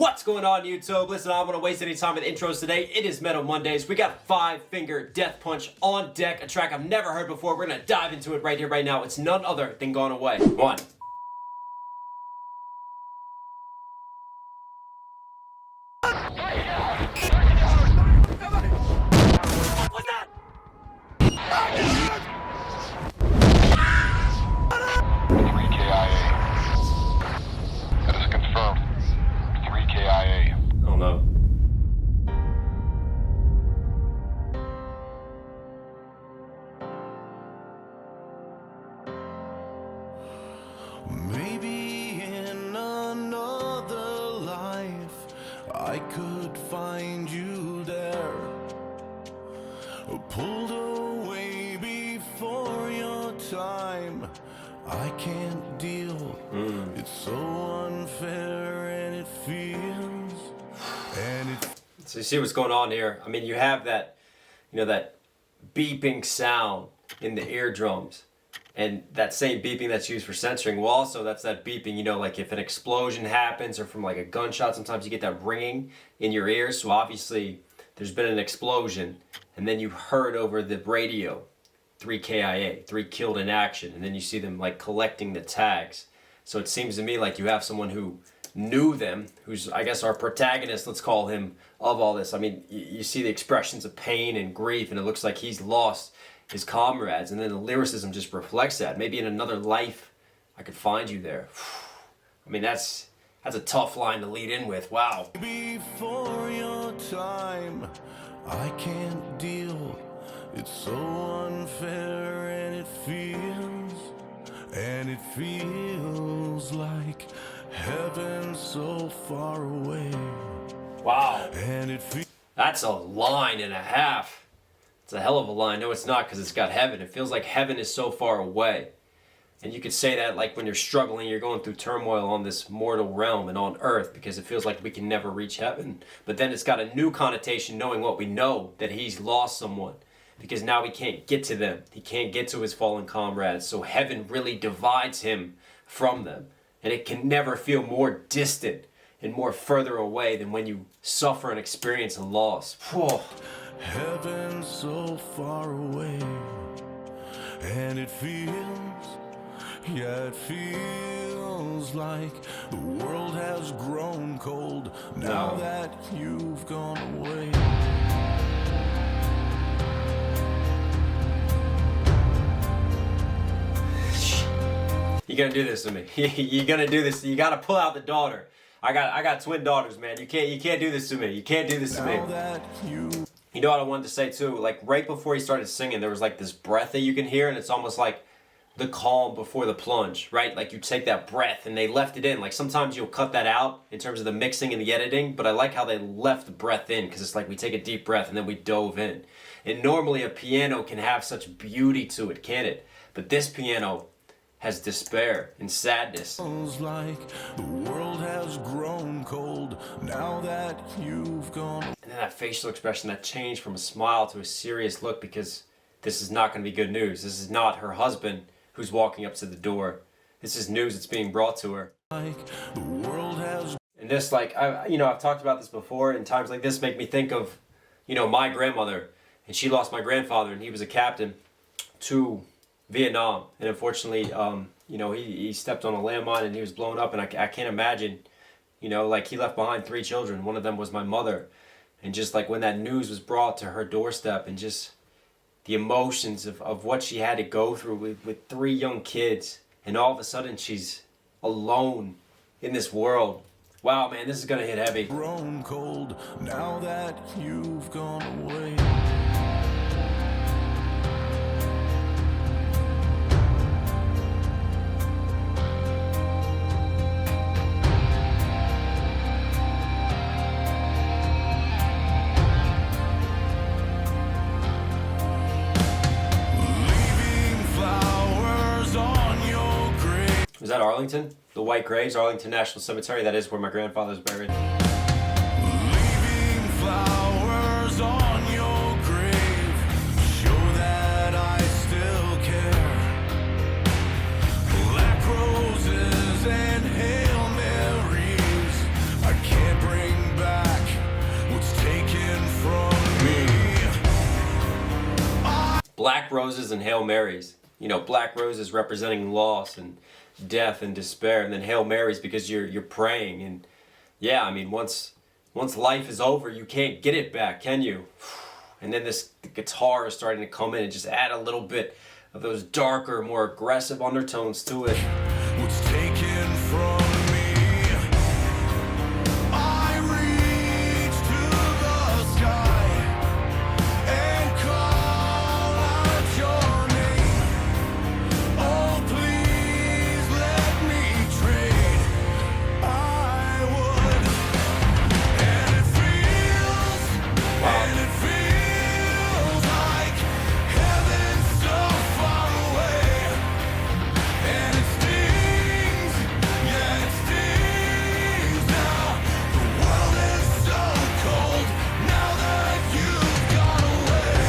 What's going on, YouTube? Listen, I don't want to waste any time with intros today. It is Metal Mondays. We got Five Finger Death Punch on deck, a track I've never heard before. We're going to dive into it right here, right now. It's none other than Gone Away. One. What's that? 3 KIA. That is confirmed. 3 KIA. Oh no. Maybe in another life I could find you there, pulled away before your time. I can't deal. It's so unfair and it feels So you see what's going on here. I mean, you have that, that beeping sound in the eardrums. And that same beeping that's used for censoring, well, also that's that beeping, like if an explosion happens or from like a gunshot, sometimes you get that ringing in your ears. So obviously there's been an explosion and then you heard over the radio 3 KIA, 3 killed in action, and then you see them like collecting the tags. So it seems to me like you have someone who knew them, who's I guess our protagonist, let's call him, of all this. I mean, you see the expressions of pain and grief, and it looks like he's lost his comrades, and then the lyricism just reflects that. Maybe in another life I could find you there. I mean, that's a tough line to lead in with. Wow. before your time. I can't deal. It's so unfair and it feels like heaven so far away. Wow. And it feels That's a line and a half. It's a hell of a line. No, it's not, because it's got heaven. It feels like heaven is so far away. And you could say that like when you're struggling, you're going through turmoil on this mortal realm and on earth, because it feels like we can never reach heaven. But then it's got a new connotation knowing what we know, that he's lost someone. Because now he can't get to them. He can't get to his fallen comrades. So heaven really divides him from them. And it can never feel more distant and more further away than when you suffer and experience a loss. Whew. heaven so far away. And it feels like the world has grown cold now No. that you've gone away. You're gonna do this to me. You're gonna do this. You gotta pull out the daughter. I got twin daughters, man. You can't do this to me. You can't do this to me. Now that you You know what I wanted to say too? Like right before he started singing, there was like this breath that you can hear, and it's almost like the calm before the plunge, right? Like you take that breath, and they left it in. Like sometimes you'll cut that out in terms of the mixing and the editing, but I like how they left the breath in, because it's like we take a deep breath and then we dove in. And normally a piano can have such beauty to it, can't it? But this piano has despair and sadness. feels like the world has grown cold now that you've gone. And then that facial expression, that change from a smile to a serious look, because this is not going to be good news. This is not her husband who's walking up to the door. This is news that's being brought to her. Like the world has And this, like, I've talked about this before, and times like this make me think of, my grandmother. And she lost my grandfather, and he was a captain to Vietnam. And unfortunately, he stepped on a landmine and he was blown up. And I can't imagine, like he left behind 3 children. One of them was my mother. And just like when that news was brought to her doorstep, and just the emotions of what she had to go through with 3 young kids. And all of a sudden she's alone in this world. Wow, man, this is going to hit heavy. grown cold now that you've gone away. Leaving flowers on your grave. Is that Arlington? The White Graves, Arlington National Cemetery. That is where my grandfather's buried. Leaving flowers on your grave show that I still care. Black roses and Hail Marys, I can't bring Black roses and Hail Marys. You know, black roses representing loss and death and despair, and then Hail Marys because you're praying. And yeah, I mean, once life is over, you can't get it back, can you? And then this guitar is starting to come in and just add a little bit of those darker, more aggressive undertones to it. What's taken from me? I reach to the sky and call out your name. Oh, please let me trade. I would. And it feels like heaven's so far away. And it stings, yeah, it stings now. The world is so cold now that you've gone away.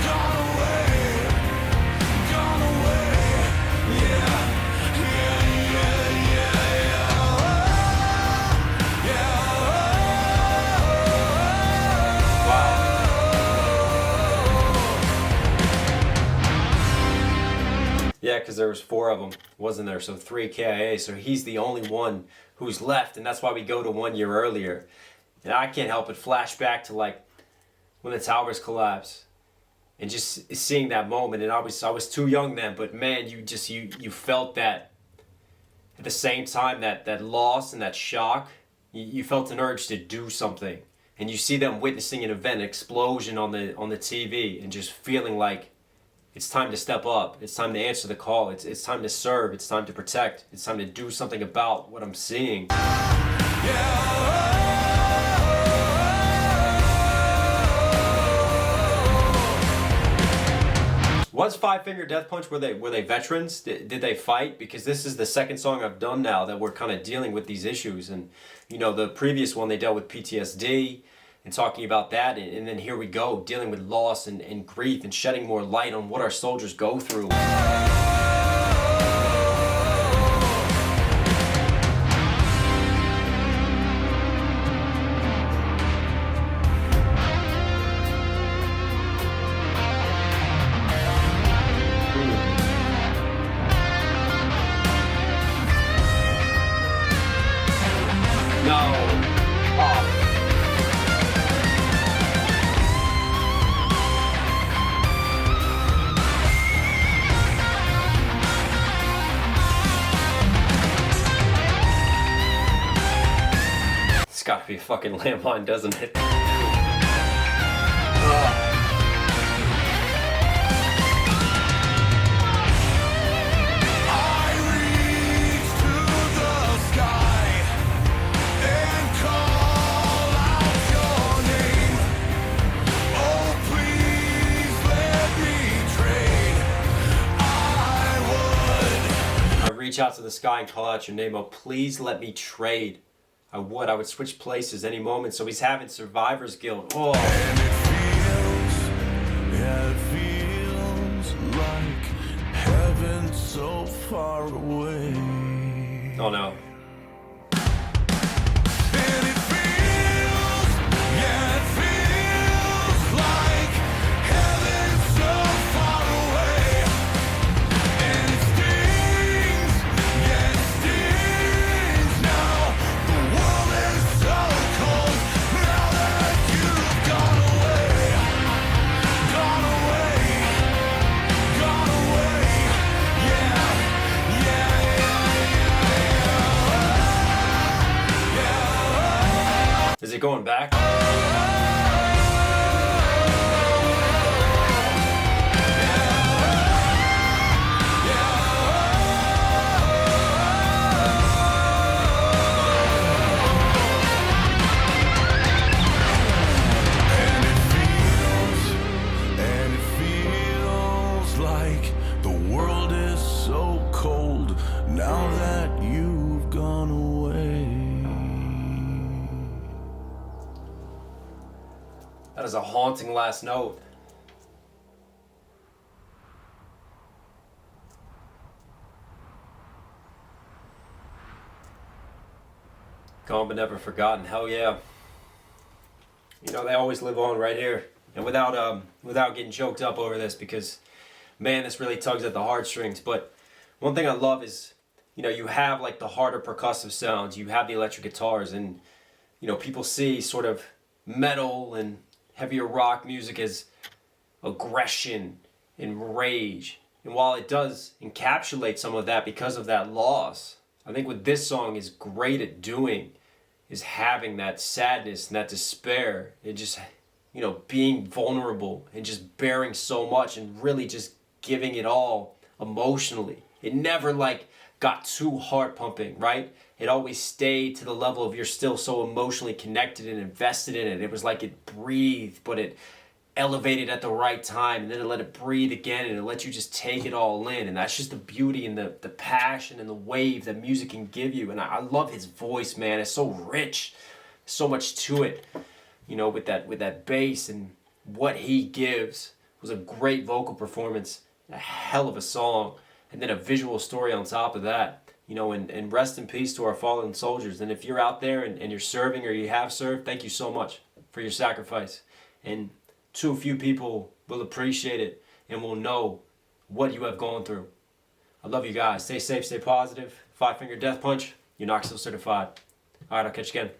Gone away, gone away. Yeah, yeah, yeah, yeah, yeah. Yeah, because there was 4 of them, wasn't there? So 3 KIA. So he's the only one who's left, and that's why we go to 1 year earlier. And I can't help but flash back to like when the towers collapsed, and just seeing that moment. And I was too young then, but man, you felt that at the same time, that loss and that shock. You felt an urge to do something, and you see them witnessing an event, an explosion on the TV, and just feeling like it's time to step up. It's time to answer the call. It's time to serve. It's time to protect. It's time to do something about what I'm seeing. Was Five Finger Death Punch, were they veterans? Did they fight? Because this is the second song I've done now that we're kind of dealing with these issues. And you know, the previous one they dealt with PTSD and talking about that, and then here we go dealing with loss and grief and shedding more light on what our soldiers go through. It's gotta be a fucking landmine, doesn't it? Reach out to the sky and call out your name. Oh, please let me trade. I would switch places any moment. So he's having survivor's guilt. Oh. And it feels like heaven so far away. Oh no. And it feels like heaven so far away. And it stings, yeah, it stings now. The world is so cold now that you've gone away. Gone away, gone away. Yeah, yeah, yeah, yeah. Is it going back? And it feels like the world is so cold now that you've gone away. That is a haunting last note. Gone but never forgotten. Hell yeah. You know, they always live on right here And without getting choked up over this, because man, this really tugs at the heartstrings. But one thing I love is, you know, you have like the harder percussive sounds, you have the electric guitars, and you know, people see sort of metal and heavier rock music as aggression and rage. And while it does encapsulate some of that because of that loss, I think what this song is great at doing is having that sadness and that despair and just, you know, being vulnerable and just bearing so much and really just giving it all emotionally. It never like got too heart pumping, right? It always stayed to the level of you're still so emotionally connected and invested in it. It was like it breathed, but it elevated at the right time, and then it let it breathe again, and it let you just take it all in. And that's just the beauty and the passion and the wave that music can give you. And I love his voice, man. It's so rich, so much to it, you know, with that bass. And what he gives was a great vocal performance, a hell of a song, and then a visual story on top of that. You know, and rest in peace to our fallen soldiers. And if you're out there and you're serving or you have served, thank you so much for your sacrifice. And too few people will appreciate it and will know what you have gone through. I love you guys. Stay safe, stay positive. 5-finger death punch. You're Knox Hill certified. All right, I'll catch you again.